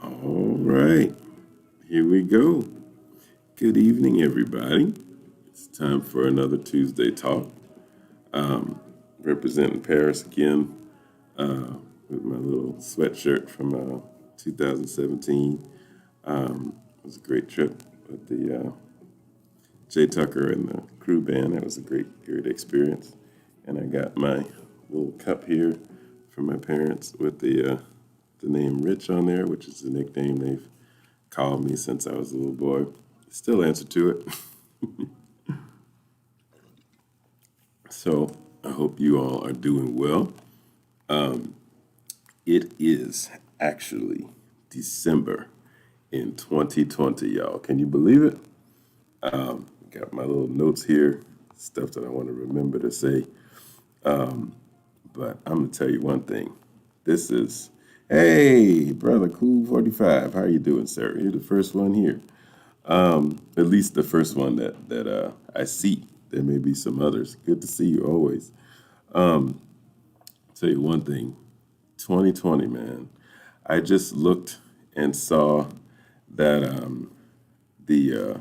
All right, here we go. Good evening, everybody. It's time for another Tuesday talk. Representing Paris again with my little sweatshirt from 2017. It was a great trip with the Jay Tucker and the crew band. That was a great experience. And I got my little cup here from my parents with the name Rich on there, which is the nickname they've called me since I was a little boy. Still answer to it. So I hope you all are doing well. It is actually December in 2020, y'all. Can you believe it? Got my little notes here, stuff that I want to remember to say. But I'm gonna tell you one thing. This is, hey, brother, Cool 45. How you doing, sir? You're the first one here. At least the first one that I see. There may be some others. Good to see you always. Tell you one thing. 2020, man. I just looked and saw that the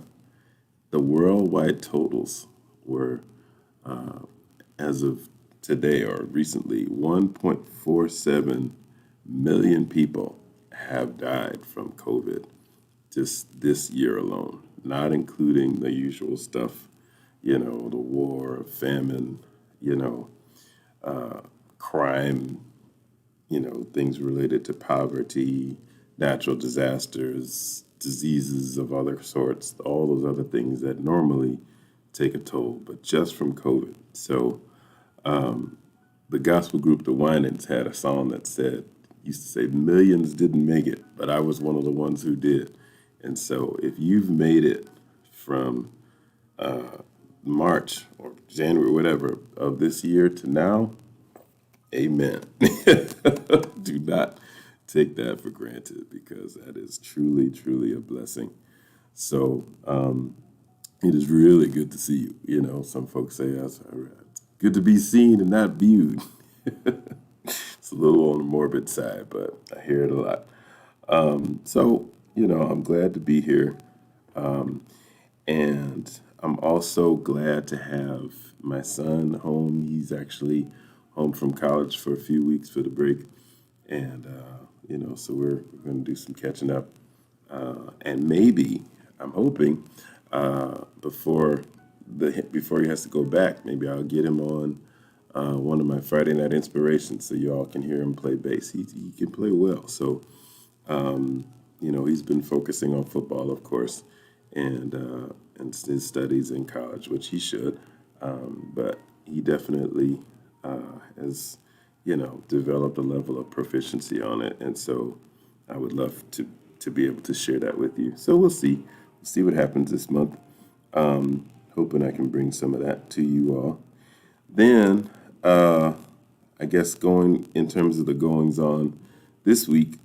worldwide totals were as of today or recently 1.47 million people have died from COVID just this year alone, not including the usual stuff, the war, famine, crime, things related to poverty, natural disasters, diseases of other sorts, all those other things that normally take a toll, but just from COVID. So the gospel group, the Winans, had a song that used to say, millions didn't make it, but I was one of the ones who did. And so if you've made it from March or January, whatever, of this year to now, amen. Do not take that for granted because that is truly, truly a blessing. So it is really good to see you. Some folks say it's good to be seen and not viewed. It's a little on the morbid side, but I hear it a lot. So, I'm glad to be here. And I'm also glad to have my son home. He's actually home from college for a few weeks for the break. And, so we're going to do some catching up. And maybe, I'm hoping, before he has to go back, maybe I'll get him on one of my Friday night inspirations so you all can hear him play bass. He can play well. So, he's been focusing on football, of course, and his studies in college, which he should. But he definitely has, developed a level of proficiency on it. And so I would love to be able to share that with you. So we'll see. We'll see what happens this month. Hoping I can bring some of that to you all. Then, I guess going in terms of the goings on this week,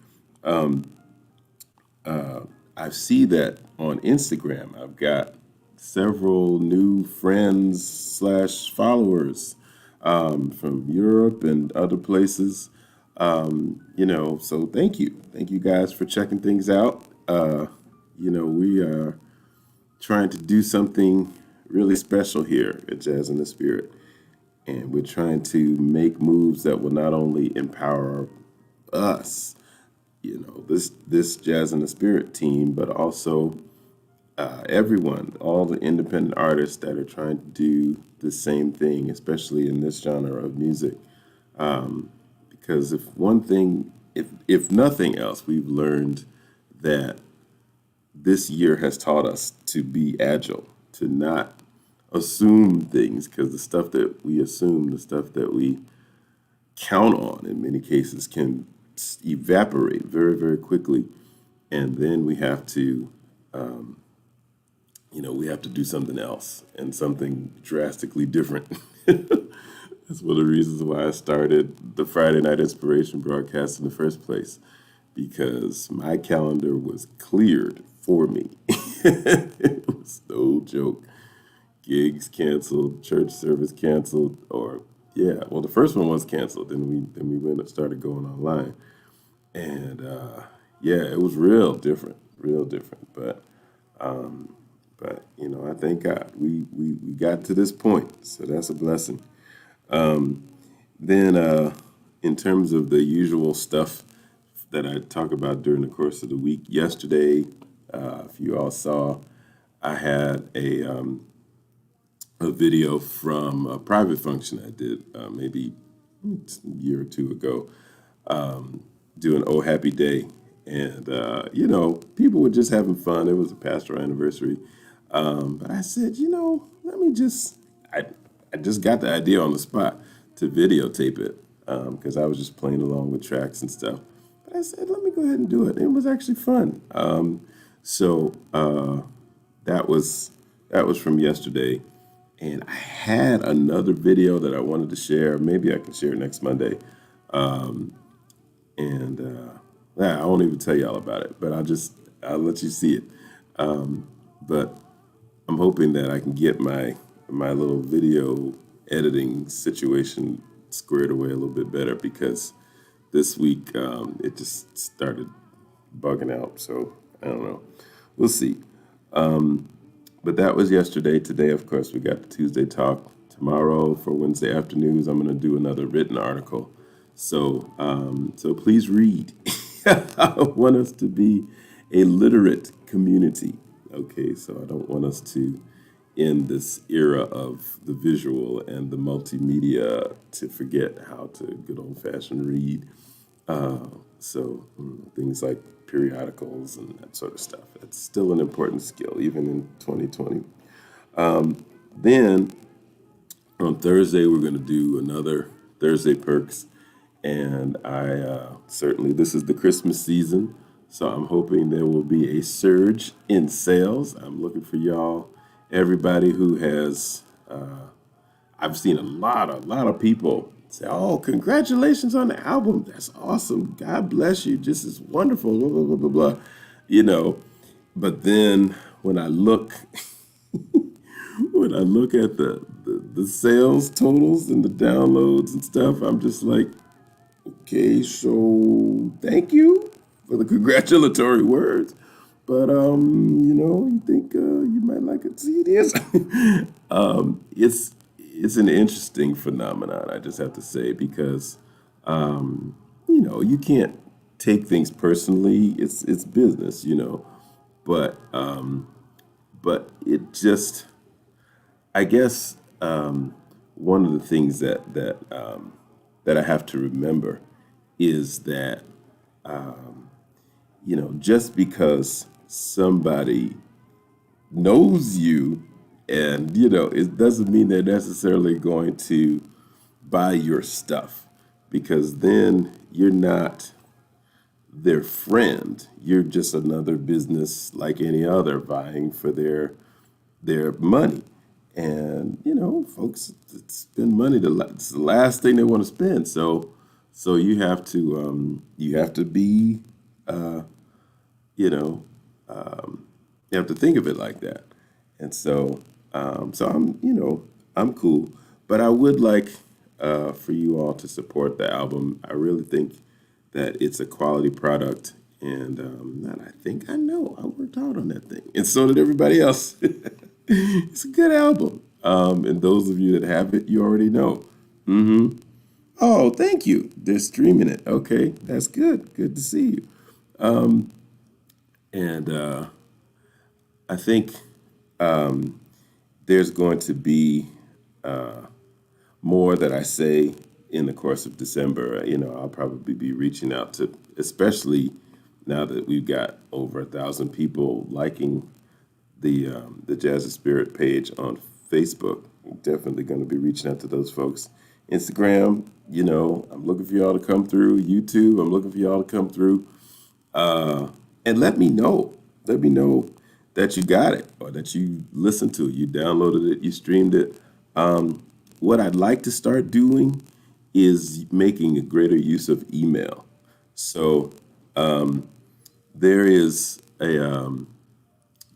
I see that on Instagram, I've got several new friends / followers from Europe and other places. So thank you. Thank you guys for checking things out. We are trying to do something really special here at Jazz in the Spirit. And we're trying to make moves that will not only empower us, this Jazz in the Spirit team, but also everyone, all the independent artists that are trying to do the same thing, especially in this genre of music. Because if nothing else, we've learned that this year has taught us to be agile, to not assume things, because the stuff that we assume, the stuff that we count on in many cases can evaporate very, very quickly. And then we have to, do something else and something drastically different. That's one of the reasons why I started the Friday Night Inspiration broadcast in the first place, because my calendar was cleared for me. It was no joke. Gigs canceled, church service canceled, the first one was canceled. Then we went and started going online, and Yeah, it was real different. But I thank God we got to this point, so that's a blessing. Then, in terms of the usual stuff that I talk about during the course of the week, yesterday, if you all saw, I had a video from a private function I did maybe a year or two ago, doing Oh Happy Day. And, people were just having fun. It was a pastoral anniversary. But I said, let me I just got the idea on the spot to videotape it because I was just playing along with tracks and stuff. But I said, let me go ahead and do it. It was actually fun. So that was from yesterday. And I had another video that I wanted to share. Maybe I can share it next Monday. And I won't even tell y'all about it, but I'll let you see it. But I'm hoping that I can get my little video editing situation squared away a little bit better because this week it just started bugging out. So I don't know. We'll see. But that was yesterday. Today, of course, we got the Tuesday talk. Tomorrow for Wednesday afternoons, I'm going to do another written article. So please read. I want us to be a literate community. Okay, so I don't want us to, in this era of the visual and the multimedia, to forget how to good old fashioned read. Things like periodicals and that sort of stuff. It's still an important skill, even in 2020. Then on Thursday, we're going to do another Thursday Perks. And I certainly, this is the Christmas season, so I'm hoping there will be a surge in sales. I'm looking for y'all, everybody who has, I've seen a lot of people say, oh, congratulations on the album. That's awesome. God bless you. This is wonderful, blah, blah, blah, blah, blah. You know, but then when I look, when I look at the sales totals and the downloads and stuff, I'm just like, okay, so thank you for the congratulatory words. But you think you might like to see this. It's an interesting phenomenon, I just have to say, because you can't take things personally. It's business, but it just, I guess, one of the things that I have to remember is that just because somebody knows you, and it doesn't mean they're necessarily going to buy your stuff, because then you're not their friend. You're just another business like any other vying for their money. And folks spend money. It's the last thing they want to spend. So you have to be you know you have to think of it like that. And so I'm cool, but I would like for you all to support the album. I really think that it's a quality product, and that I think I know I worked hard on that thing, and so did everybody else. It's a good album. And those of you that have it, you already know. Oh, thank you. They're streaming it. Okay, that's good. Good to see you. And I think there's going to be more that I say in the course of December. I'll probably be reaching out to, especially now that we've got over 1,000 people liking the Jazz of Spirit page on Facebook. I'm definitely going to be reaching out to those folks. Instagram, I'm looking for y'all to come through. YouTube, I'm looking for y'all to come through. And let me know. Let me know that you got it, or that you listened to it, you downloaded it, you streamed it. What I'd like to start doing is making a greater use of email. So there is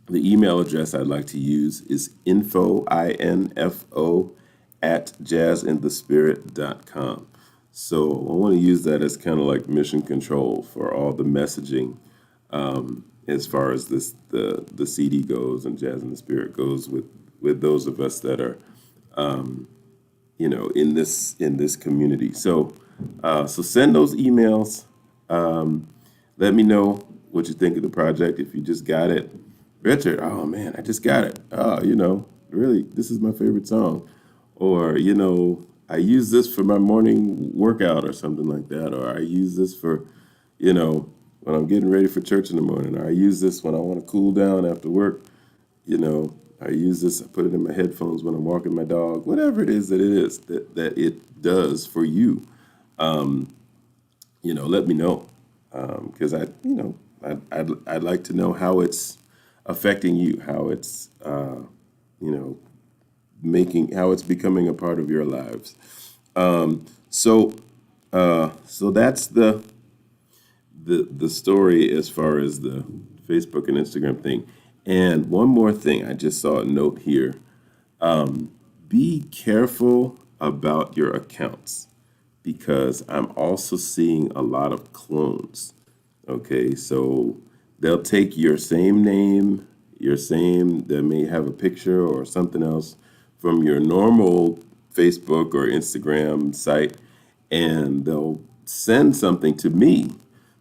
the email address I'd like to use is info, INFO, at jazzinthespirit.com. So I want to use that as kind of like mission control for all the messaging as far as the CD goes and Jazz in the Spirit goes with those of us that are in this community. So send those emails. Let me know what you think of the project. If you just got it, Richard, oh man, I just got it. Oh, really, this is my favorite song. Or, I use this for my morning workout or something like that. Or I use this for, when I'm getting ready for church in the morning. Or I use this when I want to cool down after work. I use this, I put it in my headphones when I'm walking my dog. Whatever it is that it does for you, let me know. Because I'd like to know how it's affecting you, how it's, how it's becoming a part of your lives. So that's the story as far as the Facebook and Instagram thing. And one more thing, I just saw a note here. Be careful about your accounts because I'm also seeing a lot of clones. Okay, so they'll take your same name, they may have a picture or something else from your normal Facebook or Instagram site, and they'll send something to me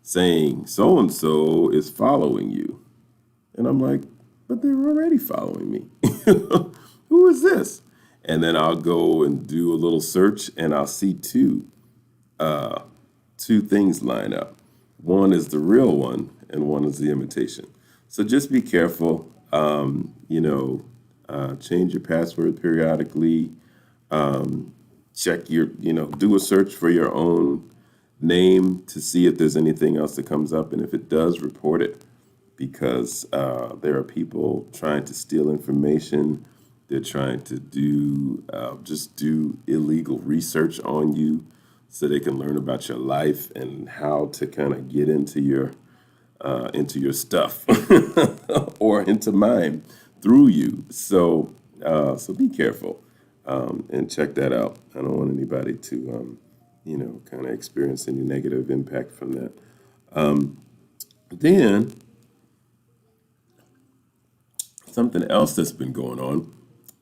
saying so-and-so is following you. And I'm like, but they're already following me. Who is this? And then I'll go and do a little search and I'll see two things line up. One is the real one and one is the imitation. So just be careful. Change your password periodically. Check do a search for your own name to see if there's anything else that comes up. And if it does, report it because there are people trying to steal information. They're trying to do illegal research on you so they can learn about your life and how to kind of get into your stuff or into mine through you. So be careful and check that out. I don't want anybody to kind of experience any negative impact from that. Then something else that's been going on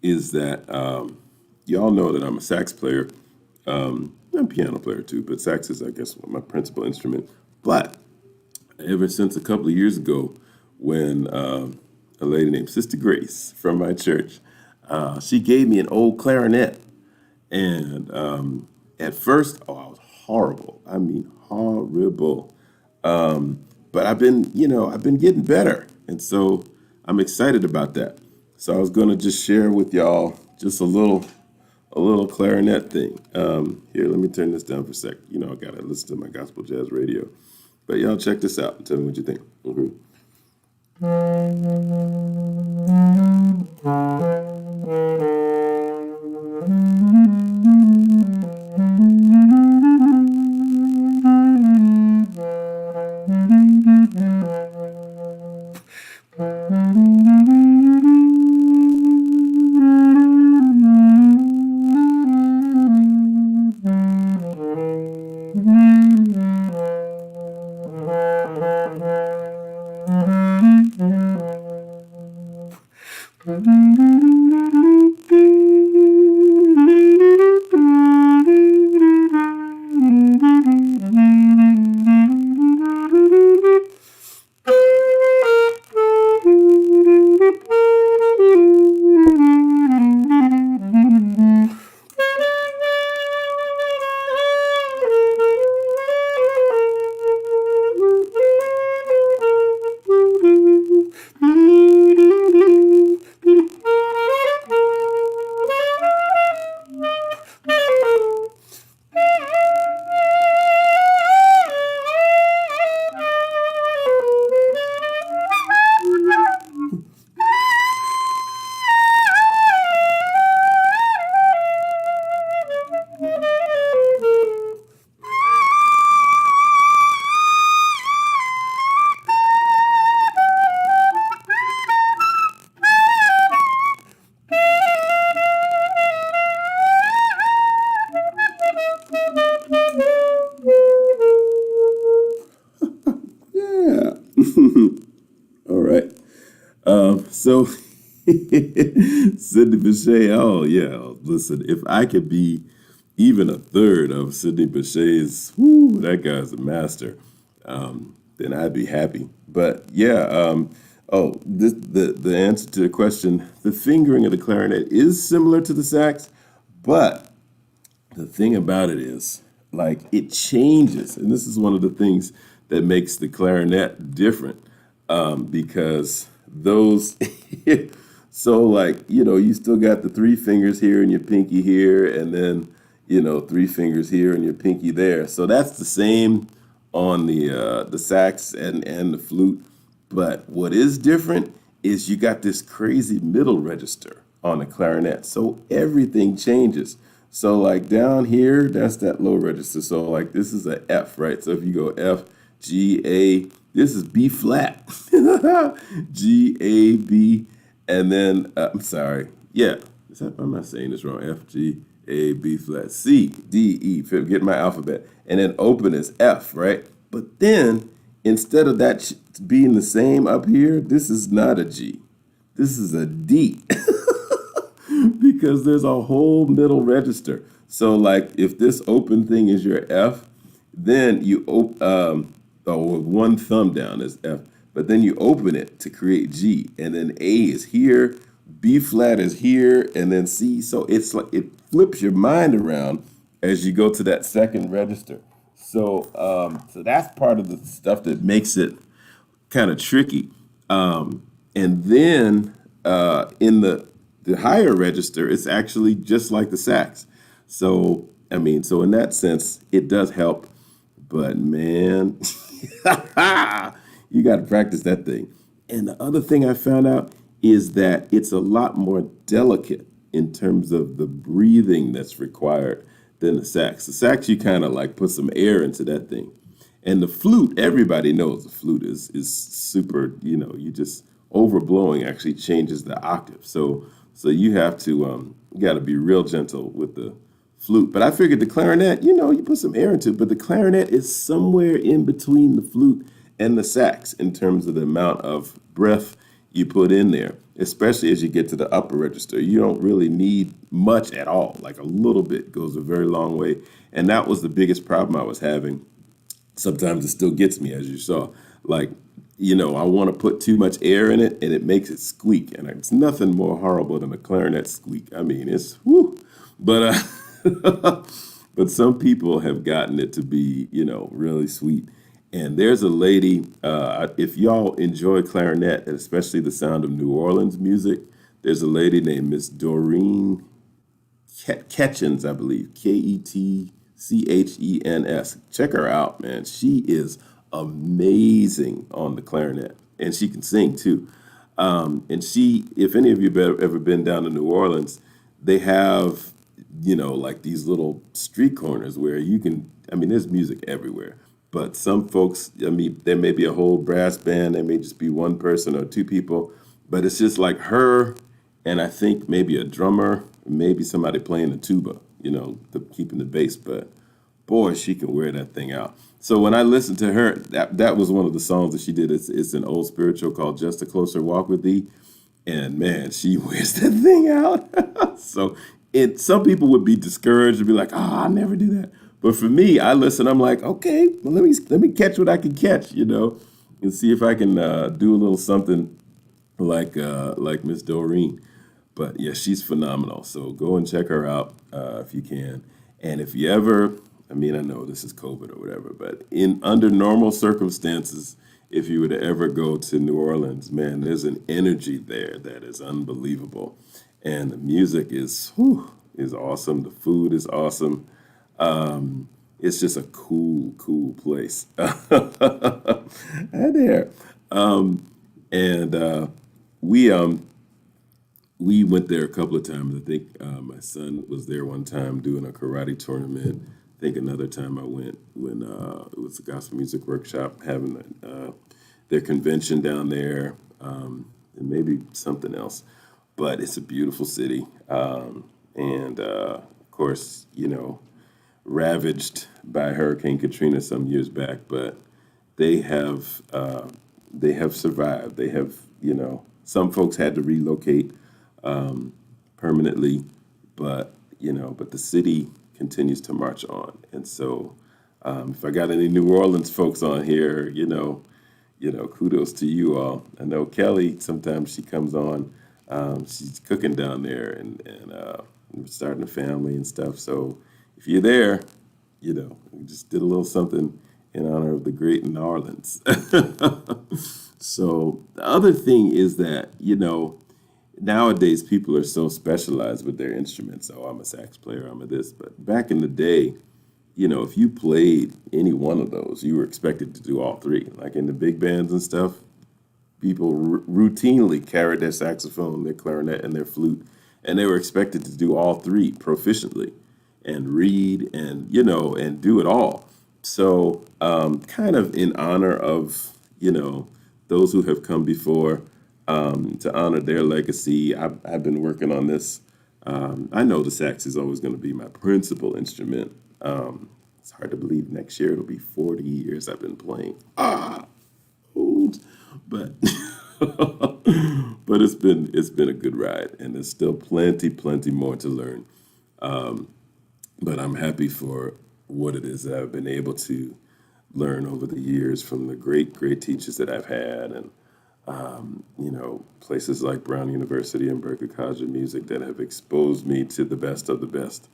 is that y'all know that I'm a sax player. I'm a piano player too, but sax is, I guess, my principal instrument. But ever since a couple of years ago, when a lady named Sister Grace from my church, she gave me an old clarinet. And at first, I was horrible. I mean, horrible. But I've been getting better. And so I'm excited about that. So I was going to just share with y'all just a little clarinet thing. Here, let me turn this down for a sec. I got to listen to my gospel jazz radio. But y'all check this out and tell me what you think. Mm-hmm. All right. So Sidney Bechet, oh yeah. Listen, if I could be even a third of Sidney Bechet's, whoo, that guy's a master. Then I'd be happy. But yeah, the answer to the question, the fingering of the clarinet is similar to the sax, but the thing about it is, like, it changes, and this is one of the things that makes the clarinet different, because those, so like, you still got the three fingers here and your pinky here, and then three fingers here and your pinky there. So that's the same on the sax and the flute. But what is different is you got this crazy middle register on the clarinet. So everything changes. So like down here, that's that low register. So like this is a F, right? So if you go F, G, A, this is B flat. G, A, B, and then, I'm sorry. Yeah. Am I saying this wrong? F, G, A, B flat, C, D, E. Get my alphabet. And then open is F, right? But then instead of that being the same up here, this is not a G. This is a D. Because there's a whole middle register. So like if this open thing is your F, then you with one thumb down is F, but then you open it to create G, and then A is here, B flat is here, and then C. So it's like it flips your mind around as you go to that second register. So that's part of the stuff that makes it kind of tricky. And then in the higher register, it's actually just like the sax. So so in that sense, it does help. But man, you got to practice that thing. And the other thing I found out is that it's a lot more delicate in terms of the breathing that's required than the sax. The sax, you kind of like put some air into that thing. And the flute, everybody knows the flute is super, you just overblowing actually changes the octave. So you have to, you got to be real gentle with the flute. But I figured the clarinet, you put some air into it, but the clarinet is somewhere in between the flute and the sax in terms of the amount of breath you put in there, especially as you get to the upper register. You don't really need much at all. Like a little bit goes a very long way. And that was the biggest problem I was having. Sometimes it still gets me, as you saw. Like, I want to put too much air in it and it makes it squeak. And it's nothing more horrible than a clarinet squeak. I mean, it's whoo. But but some people have gotten it to be, really sweet. And there's a lady, if y'all enjoy clarinet, and especially the sound of New Orleans music, there's a lady named Miss Doreen Ketchens, I believe, Ketchens. Check her out, man. She is amazing on the clarinet, and she can sing too. And if any of you have ever been down to New Orleans, they have, like these little street corners where you can, there's music everywhere. But some folks, there may be a whole brass band, there may just be one person or two people, but it's just like her, and I think maybe a drummer, maybe somebody playing the tuba, keeping the bass. But boy, she can wear that thing out. So when I listened to her, that was one of the songs that she did. It's an old spiritual called Just a Closer Walk with Thee. And man, she wears that thing out. So some people would be discouraged and be like, I'll never do that. But for me, I listen, I'm like, okay, well, let me catch what I can catch, and see if I can do a little something like Miss Doreen. But yeah, she's phenomenal. So go and check her out if you can. And if you ever, I know this is COVID or whatever, but under normal circumstances, if you were to ever go to New Orleans, man, there's an energy there that is unbelievable. And the music is awesome. The food is awesome. It's just a cool place. Hi there. And we went there a couple of times. I think my son was there one time doing a karate tournament. I think another time I went when it was a gospel music workshop, having their convention down there, and maybe something else. But it's a beautiful city. And of course, ravaged by Hurricane Katrina some years back, but they have they have survived. They have, some folks had to relocate permanently, but the city continues to march on. And so, if I got any New Orleans folks on here, kudos to you all. I know Kelly, sometimes she comes on, she's cooking down there and we're starting a family and stuff. So if you're there, we just did a little something in honor of the great New Orleans. So the other thing is that, nowadays people are so specialized with their instruments. Oh, I'm a sax player, I'm a this. But back in the day, if you played any one of those, you were expected to do all three. Like in the big bands and stuff, people routinely carried their saxophone, their clarinet, and their flute, and they were expected to do all three proficiently and read and do it all. So kind of in honor of, those who have come before, to honor their legacy, I've been working on this. I know the sax is always going to be my principal instrument. It's hard to believe next year it'll be 40 years I've been playing. Old, but but it's been a good ride, and there's still plenty more to learn. But I'm happy for what it is that I've been able to learn over the years from the great teachers that I've had, and places like Brown University and Berklee College of Music that have exposed me to the best of the best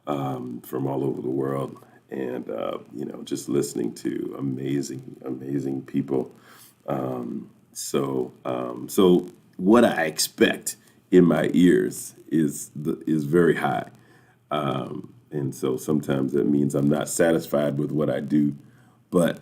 from all over the world. And, just listening to amazing people. So what I expect in my ears is very high. And so sometimes that means I'm not satisfied with what I do, but,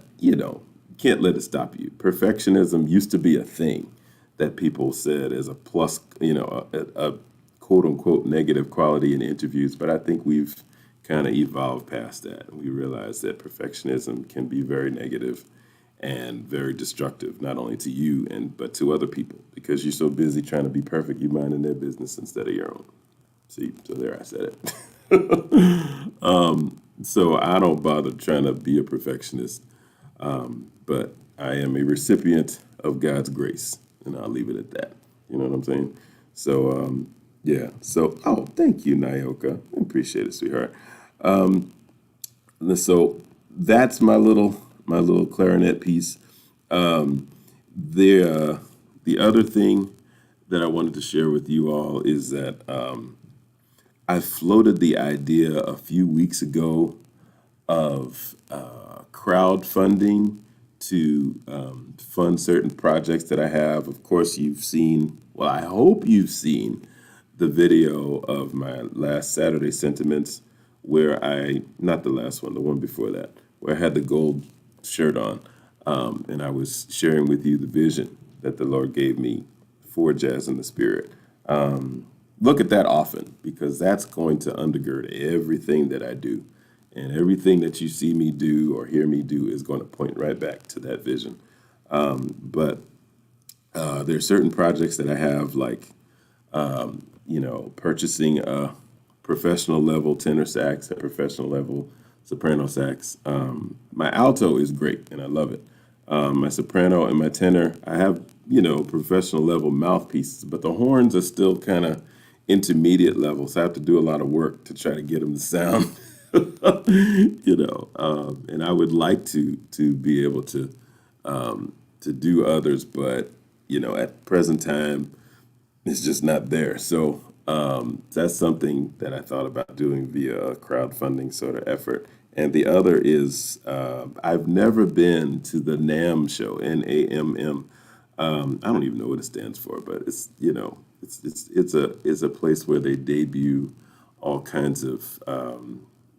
can't let it stop you. Perfectionism used to be a thing that people said as a plus, a quote unquote negative quality in interviews, but I think we've kind of evolved past that. And we realize that perfectionism can be very negative and very destructive, not only to you but to other people, because you're so busy trying to be perfect, you minding their business instead of your own. See, so there I said it. So I don't bother trying to be a perfectionist, but I am a recipient of God's grace, and I'll leave it at that. You know what I'm saying? So, yeah. So, thank you, Nyoka. I appreciate it, sweetheart. So that's my little clarinet piece. The other thing that I wanted to share with you all is that I floated the idea a few weeks ago of crowdfunding to fund certain projects that I have. Of course, I hope you've seen the video of my last Saturday sentiments where not the last one, the one before that, where I had the gold shirt on, and I was sharing with you the vision that the Lord gave me for Jazz in the Spirit. Look at that often, because that's going to undergird everything that I do. And everything that you see me do or hear me do is going to point right back to that vision. But there are certain projects that I have, like, purchasing a professional level tenor sax and professional level soprano sax. My alto is great, and I love it. My soprano and my tenor, I have, professional level mouthpieces, but the horns are still kind of intermediate level, so I have to do a lot of work to try to get them to sound, and I would like to be able to do others, but, at present time, it's just not there. So that's something that I thought about doing via a crowdfunding sort of effort. And the other is I've never been to the NAMM show, NAMM. I don't even know what it stands for, but it's a place where they debut all kinds of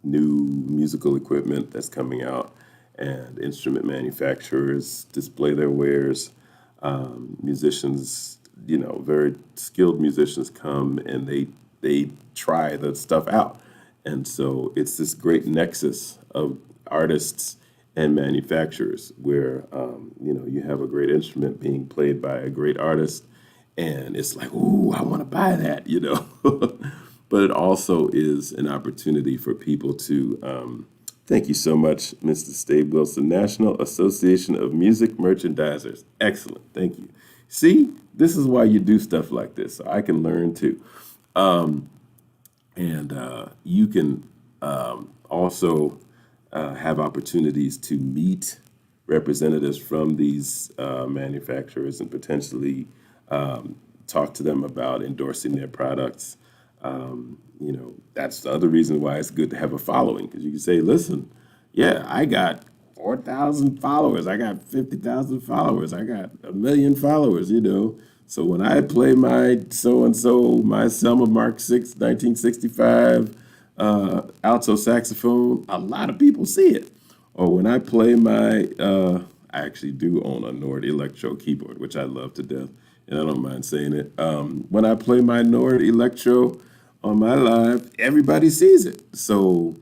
new musical equipment that's coming out, and instrument manufacturers display their wares. Musicians, very skilled musicians come and they try the stuff out. And so it's this great nexus of artists and manufacturers where, you have a great instrument being played by a great artist, and it's like, ooh, I want to buy that, But it also is an opportunity for people to Thank you so much, Mr. Stave Wilson, National Association of Music Merchandisers. Excellent. Thank you. See, this is why you do stuff like this, so I can learn too. And you can also have opportunities to meet representatives from these manufacturers and potentially talk to them about endorsing their products. That's the other reason why it's good to have a following, because you can say, listen, yeah, I got 4,000 followers. I got 50,000 followers. I got 1 million followers, So when I play my so-and-so, my Selma Mark 6, 1965 alto saxophone, a lot of people see it. Or when I play my, I actually do own a Nord Electro keyboard, which I love to death, and I don't mind saying it. When I play my Nord Electro on my live, everybody sees it. So,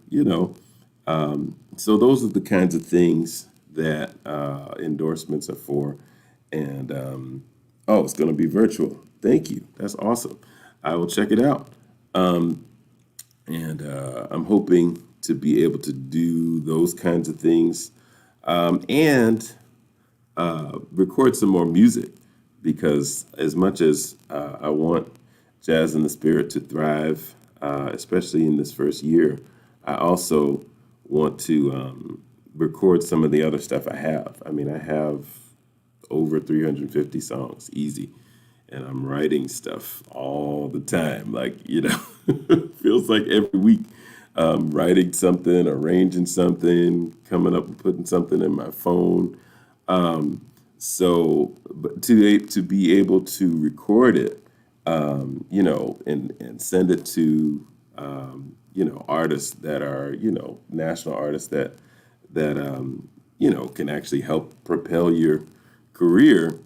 so those are the kinds of things that endorsements are for. And, it's going to be virtual. Thank you. That's awesome. I will check it out. And I'm hoping to be able to do those kinds of things and record some more music, because as much as I want Jazz in the Spirit to thrive, especially in this first year, I also want to record some of the other stuff I have. I mean, I have over 350 songs, easy. And I'm writing stuff all the time. Feels like every week, writing something, arranging something, coming up and putting something in my phone. But to be able to record it, and send it to, artists that are, national artists that can actually help propel your career.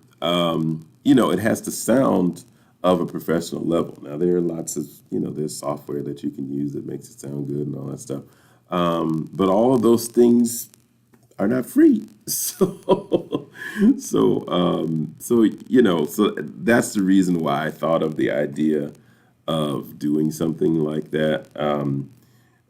It has to sound of a professional level. Now, there are lots of, there's software that you can use that makes it sound good and all that stuff. But all of those things are not free. So that's the reason why I thought of the idea of doing something like that,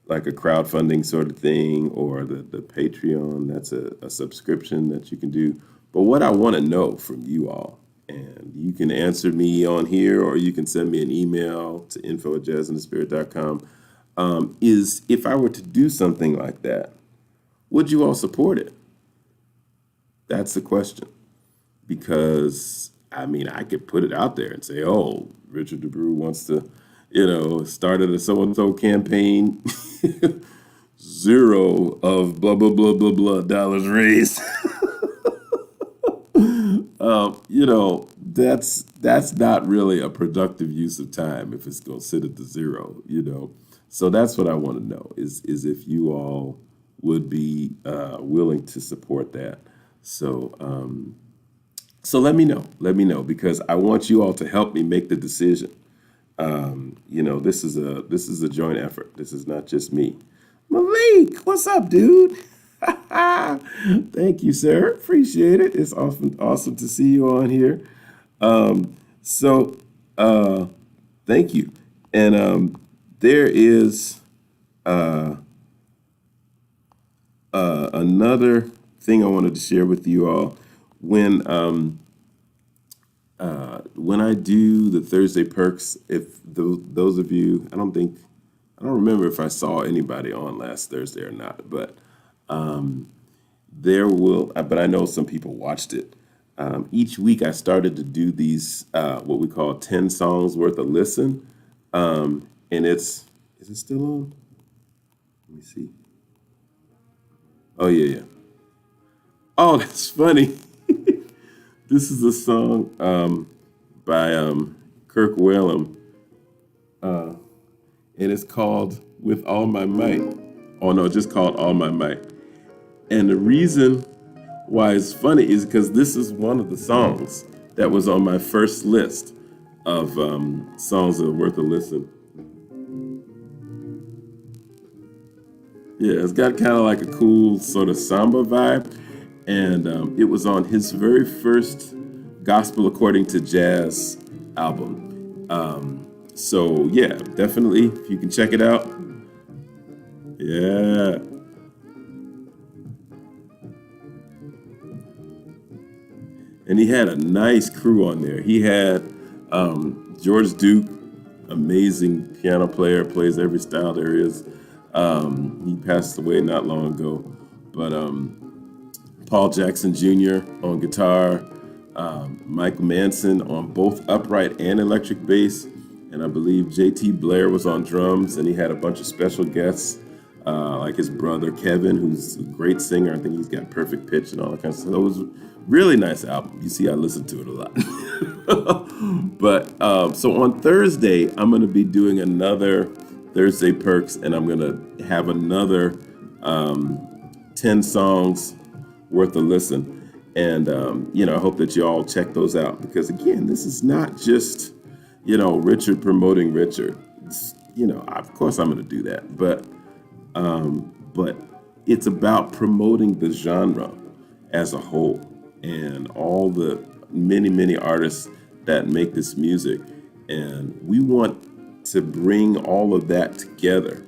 like a crowdfunding sort of thing, or the Patreon. That's a subscription that you can do. But what I want to know from you all, and you can answer me on here, or you can send me an email to info@jazzinthespirit.com, is if I were to do something like that, would you all support it? That's the question. Because, I mean, I could put it out there and say, oh, RichardDAbreu wants to, started a so-and-so campaign, 0 of blah, blah, blah, blah, blah dollars raised. That's not really a productive use of time if it's going to sit at the 0, So that's what I want to know is if you all would be willing to support that. So let me know, because I want you all to help me make the decision. This is a joint effort. This is not just me. Malik, what's up, dude? Thank you, sir. Appreciate it. It's awesome to see you on here. Thank you. And there is another thing I wanted to share with you all. When I do the Thursday perks, if those of you, I don't remember if I saw anybody on last Thursday or not, but but I know some people watched it. Each week I started to do these, what we call 10 songs worth of listen. And is it still on? Let me see. Oh, yeah. Oh, that's funny. This is a song by Kirk Whalum, and it's called With All My Might. Oh, no, just called All My Might. And the reason why it's funny is because this is one of the songs that was on my first list of songs that are worth a listen. Yeah, it's got kind of like a cool sort of samba vibe. And it was on his very first Gospel According to Jazz album. So, yeah, definitely, if you can check it out. Yeah. And he had a nice crew on there. He had George Duke, amazing piano player, plays every style there is. He passed away not long ago. But Paul Jackson Jr. on guitar, Michael Manson on both upright and electric bass, and I believe JT Blair was on drums, and he had a bunch of special guests, like his brother Kevin, who's a great singer. I think he's got perfect pitch and all that kind of stuff. So it was a really nice album. You see, I listen to it a lot. But so on Thursday, I'm going to be doing another Thursday Perks, and I'm going to have another 10 songs worth a listen. And, I hope that you all check those out, because, again, this is not just, Richard promoting Richard. Of course I'm going to do that. But it's about promoting the genre as a whole and all the many, many artists that make this music. And we want to bring all of that together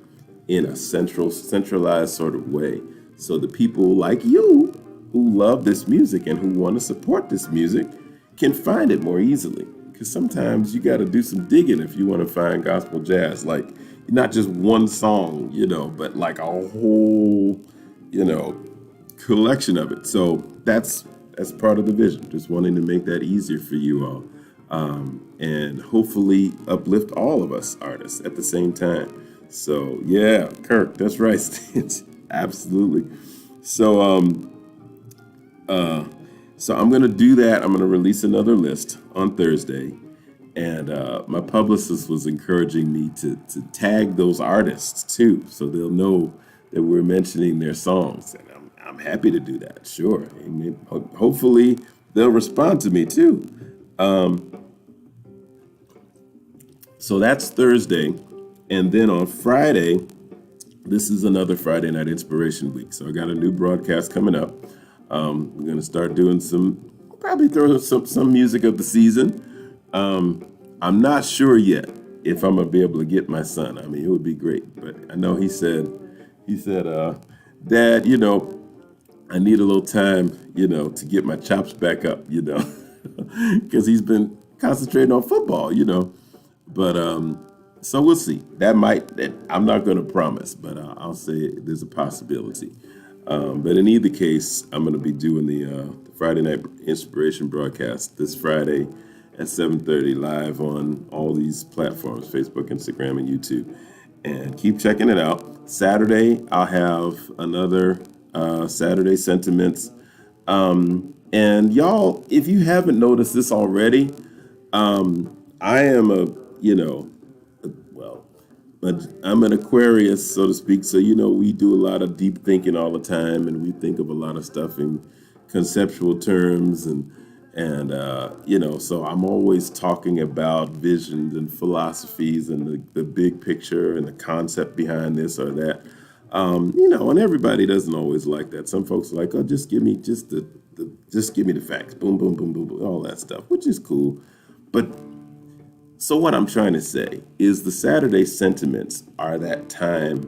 in a centralized sort of way, so the people like you who love this music and who want to support this music can find it more easily. Because sometimes you got to do some digging if you want to find gospel jazz, like not just one song, but like a whole, collection of it. So that's part of the vision, just wanting to make that easier for you all, and hopefully uplift all of us artists at the same time. So yeah, Kirk, that's right, Stitch. Absolutely. So I'm gonna do that. I'm gonna release another list on Thursday, and my publicist was encouraging me to tag those artists too, so they'll know that we're mentioning their songs, and I'm happy to do that. Sure. Amen. Hopefully they'll respond to me too. So that's Thursday, and then on Friday, this is another Friday Night Inspiration Week. So I got a new broadcast coming up. We're going to start doing probably throw some music of the season. I'm not sure yet if I'm going to be able to get my son. I mean, it would be great. But I know he said, Dad, I need a little time, to get my chops back up, because he's been concentrating on football, But so we'll see. I'm not going to promise, but I'll say there's a possibility. But in either case, I'm going to be doing the Friday Night Inspiration broadcast this Friday at 7:30 live on all these platforms, Facebook, Instagram, and YouTube. And keep checking it out. Saturday, I'll have another Saturday Sentiments. And y'all, if you haven't noticed this already, I am I'm an Aquarius, so to speak. So, we do a lot of deep thinking all the time, and we think of a lot of stuff in conceptual terms, and so I'm always talking about visions and philosophies and the big picture and the concept behind this or that. And everybody doesn't always like that. Some folks are like, oh, just give me just give me the facts, boom, boom, boom, boom, boom, all that stuff, which is cool. But so what I'm trying to say is the Saturday Sentiments are that time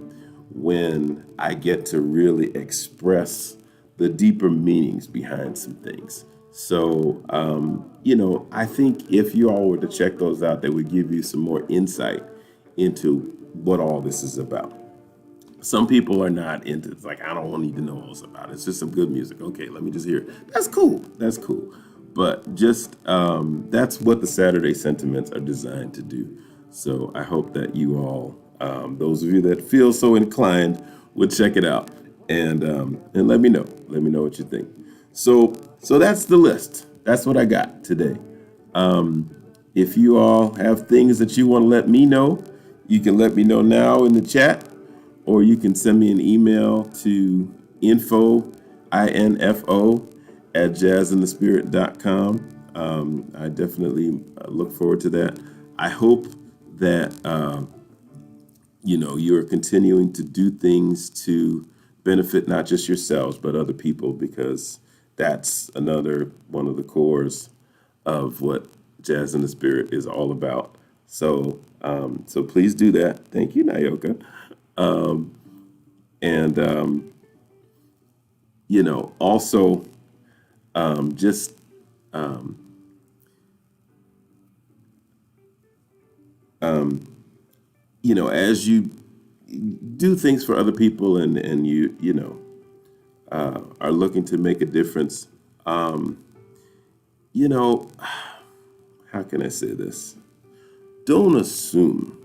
when I get to really express the deeper meanings behind some things. So, I think if you all were to check those out, they would give you some more insight into what all this is about. Some people are not into it's like, I don't need to know all this about it. It's just some good music. Okay, let me just hear it. That's cool. But just that's what the Saturday Sentiments are designed to do. So I hope that you all, those of you that feel so inclined, would check it out and let me know. Let me know what you think. So that's the list. That's what I got today. If you all have things that you want to let me know, you can let me know now in the chat, or you can send me an email to info at jazzinthespirit.com. I definitely look forward to that. I hope that, you're continuing to do things to benefit not just yourselves, but other people, because that's another one of the cores of what Jazz in the Spirit is all about. So please do that. Thank you, Nayoka. Also, just Um, um, as you do things for other people and are looking to make a difference, um, you know, how can I say this? Don't assume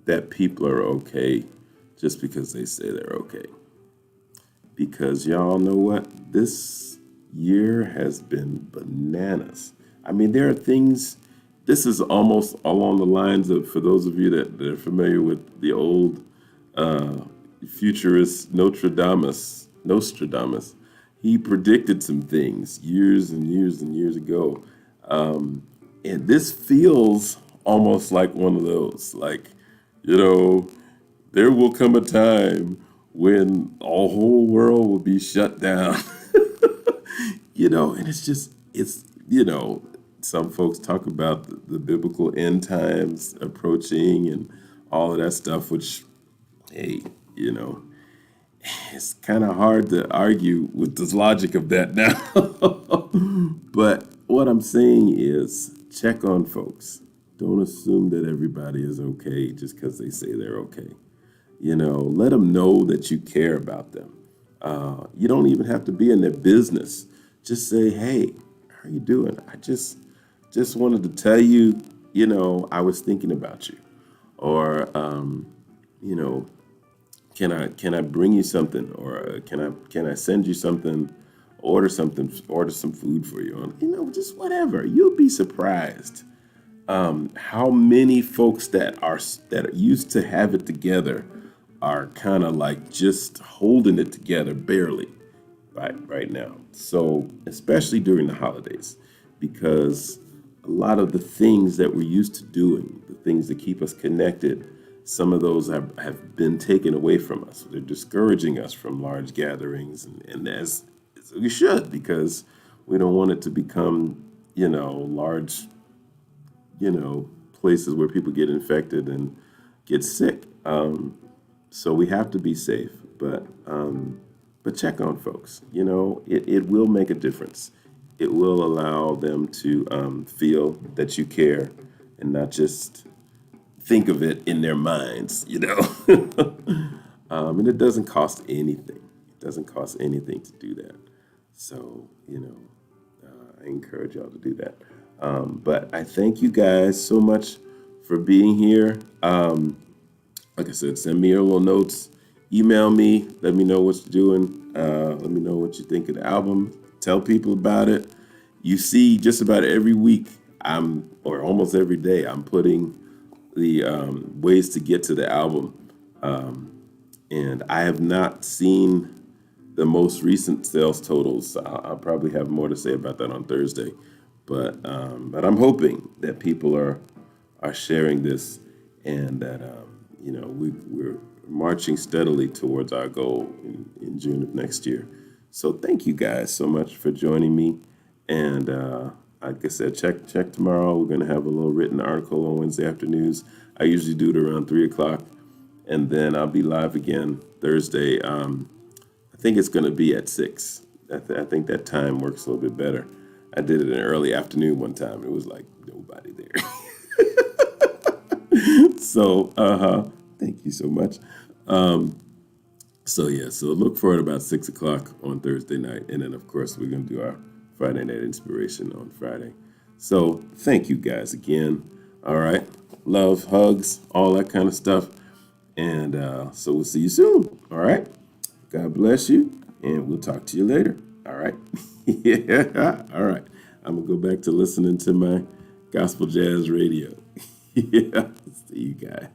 that people are okay just because they say they're okay. Because y'all know what? This year has been bananas. I mean, there are things, this is almost along the lines of, for those of you that are familiar with the old uh, futurist Nostradamus, he predicted some things years and years and years ago. And this feels almost like one of those, like, you know, there will come a time when a whole world will be shut down. And some folks talk about the biblical end times approaching and all of that stuff, which, hey, you know, it's kind of hard to argue with the logic of that now. But what I'm saying is check on folks. Don't assume that everybody is okay just because they say they're okay. Let them know that you care about them. You don't even have to be in their business. Just say, hey, how are you doing? I just wanted to tell you, I was thinking about you. Or, you know, can I bring you something? Or can I send you something? Order some food for you. Just whatever. You'll be surprised how many folks that used to have it together are kind of like just holding it together barely right now. So especially during the holidays, because a lot of the things that we're used to doing, the things that keep us connected, some of those have been taken away from us. They're discouraging us from large gatherings, and as we should, because we don't want it to become, large, places where people get infected and get sick. So we have to be safe, but check on folks. It will make a difference. It will allow them to feel that you care and not just think of it in their minds. And it doesn't cost anything. It doesn't cost anything to do that. So, I encourage y'all to do that. But I thank you guys so much for being here. Like I said, send me your little notes, email me, let me know what you're doing, let me know what you think of the album, tell people about it. You see, just about every week, or almost every day, I'm putting the ways to get to the album. And I have not seen the most recent sales totals. I'll probably have more to say about that on Thursday. But I'm hoping that people are sharing this, and that we're marching steadily towards our goal in June of next year. So thank you guys so much for joining me. And like I said, check tomorrow. We're going to have a little written article on Wednesday afternoons. I usually do it around 3 o'clock. And then I'll be live again Thursday. I think it's going to be at 6. I think that time works a little bit better. I did it in early afternoon one time. It was like nobody there. So, thank you so much. So look for it about 6 o'clock on Thursday night. And then, of course, we're going to do our Friday Night Inspiration on Friday. So thank you guys again. All right. Love, hugs, all that kind of stuff. And so we'll see you soon. All right. God bless you. And we'll talk to you later. All right. Yeah. All right. I'm going to go back to listening to my gospel jazz radio. Yeah. See you guys.